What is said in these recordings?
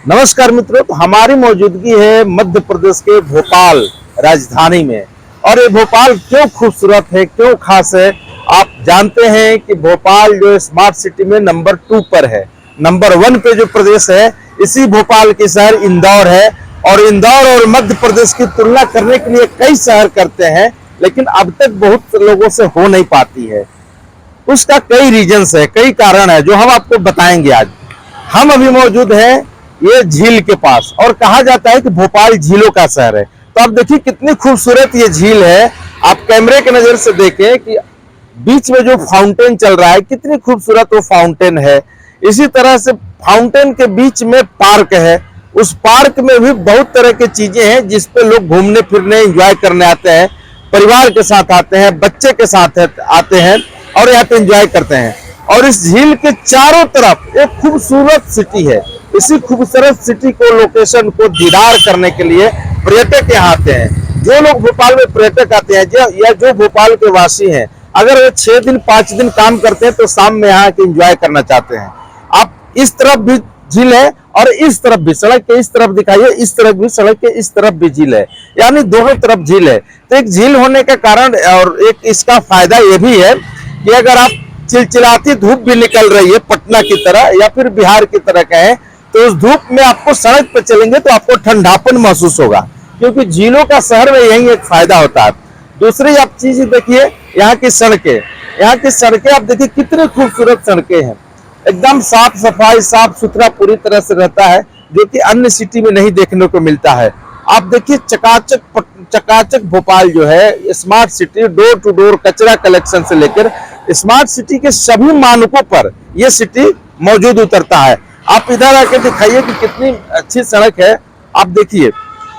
नमस्कार मित्रों, तो हमारी मौजूदगी है मध्य प्रदेश के भोपाल राजधानी में। और ये भोपाल क्यों खूबसूरत है, क्यों खास है, आप जानते हैं कि भोपाल जो स्मार्ट सिटी में नंबर 2 पर है। नंबर 1 पे जो प्रदेश है, इसी भोपाल के शहर इंदौर है। और इंदौर और मध्य प्रदेश की तुलना करने के लिए कई शहर करते हैं, लेकिन अब तक बहुत लोगों से हो नहीं पाती है। उसका कई रीजंस है, कई कारण है, जो हम आपको बताएंगे आज। हम अभी मौजूद हैं ये झील के पास, और कहा जाता है कि भोपाल झीलों का शहर है। तो आप देखिए कितनी खूबसूरत ये झील है। आप कैमरे के नजर से देखें कि बीच में जो फाउंटेन चल रहा है, कितनी खूबसूरत वो फाउंटेन है। इसी तरह से फाउंटेन के बीच में पार्क है। उस पार्क में भी बहुत तरह की चीजें हैं जिस पे लोग घूमने फिरने एंजॉय करने आते हैं। परिवार के साथ आते हैं, बच्चे के साथ आते हैं और यहाँ पे एंजॉय करते हैं। और इस झील के चारों तरफ एक खूबसूरत सिटी है। इसी खूबसूरत सिटी को, लोकेशन को दीदार करने के लिए पर्यटक यहाँ आते हैं। जो लोग भोपाल में पर्यटक आते हैं या जो भोपाल के वासी हैं, अगर वो 6 दिन 5 दिन काम करते हैं तो शाम में यहाँ के एंजॉय करना चाहते हैं। आप इस तरफ भी झील है और इस तरफ भी, सड़क के इस तरफ दिखाइए, इस तरफ भी, सड़क के इस तरफ भी झील है, यानी दोनों तरफ झील है। तो एक झील होने का कारण और एक इसका फायदा ये भी है कि अगर आप चिलचिलाती धूप भी निकल रही है पटना की तरह या फिर बिहार की तरह कहें, तो उस धूप में आपको सड़क पर चलेंगे तो आपको ठंडापन महसूस होगा, क्योंकि झीलों का शहर में यही एक फायदा होता है। दूसरी आप चीज देखिए, यहाँ की सड़कें आप देखिए कितनी खूबसूरत सड़कें हैं। एकदम साफ सफाई, साफ सुथरा पूरी तरह से रहता है, जो कि अन्य सिटी में नहीं देखने को मिलता है। आप देखिए चकाचक भोपाल जो है smart city, door to door कचरा कलेक्शन से लेकर स्मार्ट सिटी के सभी मानकों पर यह सिटी मौजूद उतरता है। आप इधर आके दिखाइए कि कितनी अच्छी सड़क है, आप देखिए।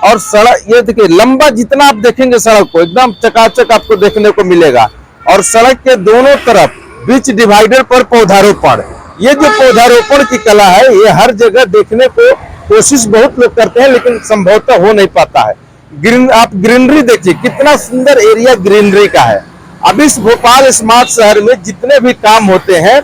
और सड़क ये देखिए, लंबा जितना आप देखेंगे सड़क को, एकदम चकाचक आपको देखने को मिलेगा। और सड़क के दोनों तरफ बीच डिवाइडर पर पौधारोपण, ये जो पौधारोपण की कला है, ये हर जगह देखने को कोशिश बहुत लोग करते हैं, लेकिन संभवतः हो नहीं पाता है। आप ग्रीनरी देखिए, कितना सुंदर एरिया ग्रीनरी का है। अब इस भोपाल स्मार्ट शहर में जितने भी काम होते हैं,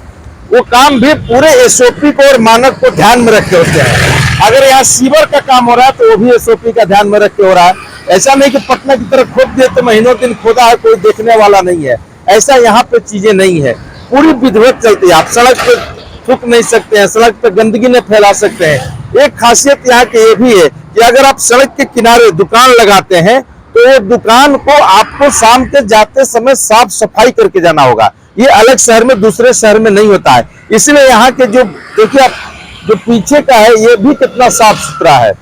वो काम भी पूरे एसओपी को और मानक को ध्यान में रख के होते हैं। अगर यहाँ सीवर का काम हो रहा है तो वो भी एसओपी का ध्यान में रख के हो रहा है। ऐसा नहीं कि पटना की तरफ खोद दिए तो महीनों दिन खोदा है, कोई देखने वाला नहीं है। ऐसा यहाँ पे चीजें नहीं है, पूरी विधिवत चलती है। आप सड़क पे थूक नहीं सकते हैं, सड़क पे गंदगी नहीं फैला सकते हैं। एक खासियत यहाँ की ये भी है कि अगर आप सड़क के किनारे दुकान लगाते हैं तो वो दुकान को आपको शाम के जाते समय साफ सफाई करके जाना होगा। ये अलग शहर में, दूसरे शहर में नहीं होता है। इसलिए यहाँ के जो देखिए आप, जो पीछे का है, ये भी कितना साफ सुथरा है।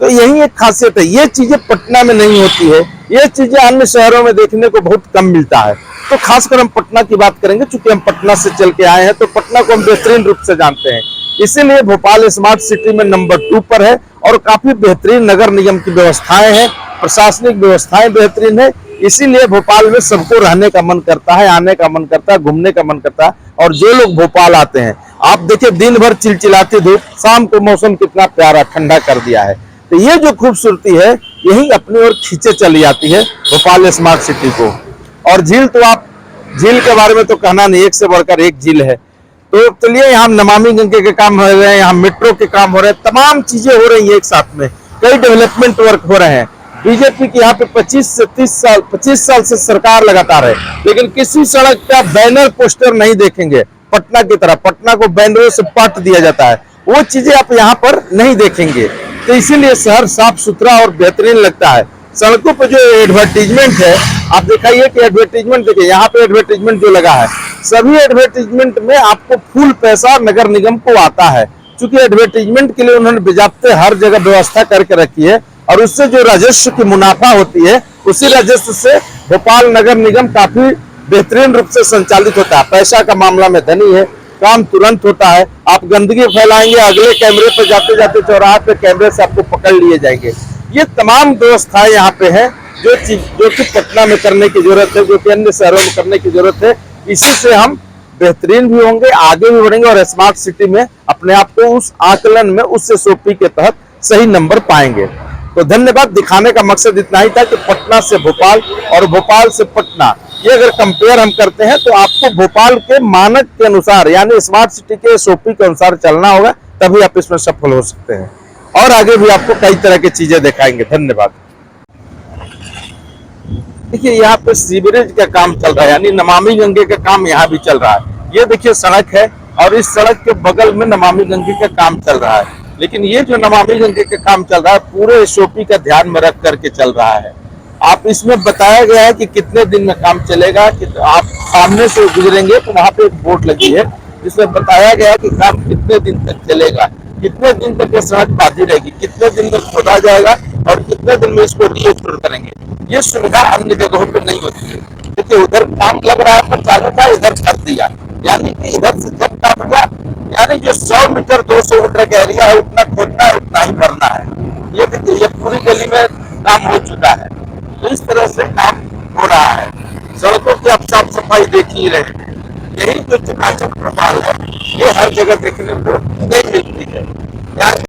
तो यही एक खासियत है। ये चीजें पटना में नहीं होती है, ये चीजें अन्य शहरों में देखने को बहुत कम मिलता है। तो खासकर हम पटना की बात करेंगे, चूंकि हम पटना से चल के आए हैं तो पटना को हम बेहतरीन रूप से जानते हैं। इसीलिए भोपाल स्मार्ट सिटी में नंबर 2 पर है। और काफी बेहतरीन नगर निगम की व्यवस्थाएं हैं, प्रशासनिक व्यवस्थाएं बेहतरीन है। इसीलिए भोपाल में सबको रहने का मन करता है, आने का मन करता है, घूमने का मन करता है। और जो लोग भोपाल आते हैं, आप देखिए दिन भर चिलचिलाती धूप, शाम को मौसम कितना प्यारा ठंडा कर दिया है। तो ये जो खूबसूरती है, यही अपनी ओर खींचे चली जाती है भोपाल स्मार्ट सिटी को। और झील तो आप, झील के बारे में तो कहना नहीं, एक से बढ़कर एक झील है। तो चलिए, यहाँ नमामि गंगे के काम हो रहे हैं, यहाँ मेट्रो के काम हो रहे हैं, तमाम चीजें हो रही है एक साथ में, कई डेवलपमेंट वर्क हो रहे हैं। बीजेपी की यहाँ पे 25 साल से सरकार लगातार है, लेकिन किसी सड़क का बैनर पोस्टर नहीं देखेंगे पटना की तरह। पटना को बैनरों से पाट दिया जाता है, वो चीजें आप यहाँ पर नहीं देखेंगे। तो इसीलिए शहर साफ सुथरा और बेहतरीन लगता है। सड़कों पर जो एडवर्टीजमेंट है, आप दिखाइए कि एडवर्टीजमेंट देखिए, यहाँ पे एडवर्टीजमेंट जो लगा है, सभी एडवर्टीजमेंट में आपको फुल पैसा नगर निगम को आता है। चूंकि एडवर्टीजमेंट के लिए उन्होंने बेजाब्ते हर जगह व्यवस्था करके रखी है, और उससे जो राजस्व की मुनाफा होती है, उसी राजस्व से भोपाल नगर निगम काफी बेहतरीन रूप से संचालित होता है। पैसा का मामला में धनी है, काम तुरंत होता है। आप गंदगी फैलाएंगे, अगले कैमरे पर जाते जाते चौराहे पे कैमरे से आपको पकड़ लिए जाएंगे। ये तमाम व्यवस्थाएं यहाँ पे है, जो कि पटना में करने की जरूरत है, जो कि अन्य शहरों में करने की जरूरत है। इसी से हम बेहतरीन भी होंगे, आगे भी बढ़ेंगे और स्मार्ट सिटी में अपने आप को उस आकलन में, उस एसओपी के तहत सही नंबर पाएंगे। तो धन्यवाद। दिखाने का मकसद इतना ही था कि पटना से भोपाल और भोपाल से पटना, ये अगर कंपेयर हम करते हैं तो आपको भोपाल के मानक के अनुसार, यानी स्मार्ट सिटी के एसओपी के अनुसार चलना होगा, तभी आप इसमें सफल हो सकते हैं। और आगे भी आपको कई तरह की चीजें दिखाएंगे। धन्यवाद। देखिए यहाँ पे सीवरेज का काम चल रहा है, यानी नमामि गंगे का काम यहाँ भी चल रहा है। ये देखिए सड़क है और इस सड़क के बगल में नमामि गंगे का काम चल रहा है। लेकिन ये जो नमामि गंगे का काम चल रहा है पूरे एसओपी का ध्यान में रख करके चल रहा है। आप इसमें बताया गया है कि कितने दिन में काम चलेगा, कि आप सामने से गुजरेंगे तो वहां पे एक बोर्ड लगी है जिसमें बताया गया है कि काम कितने दिन तक चलेगा, कितने दिन तक ये सड़क बांधी रहेगी, कितने दिन में खोदा जाएगा और कितने दिन में इसको रीस्टोर करेंगे। ये सुविधा अन्य जगहों पर नहीं होती है। देखिए उधर काम लग रहा है, चालू था, इधर कर दिया, यानी कि इधर से जब काम हुआ, यानी जो 100 मीटर 200 मीटर का एरिया है उतना खोदना है, उतना ही भरना है। ये देखिए ये पूरी गली में काम हो चुका है। तो इस तरह से काम हो रहा है। सड़कों की आप साफ सफाई देख ही रहे हैं। यही जो चकाचक भोपाल है ये हर जगह देखने को नहीं मिलती है।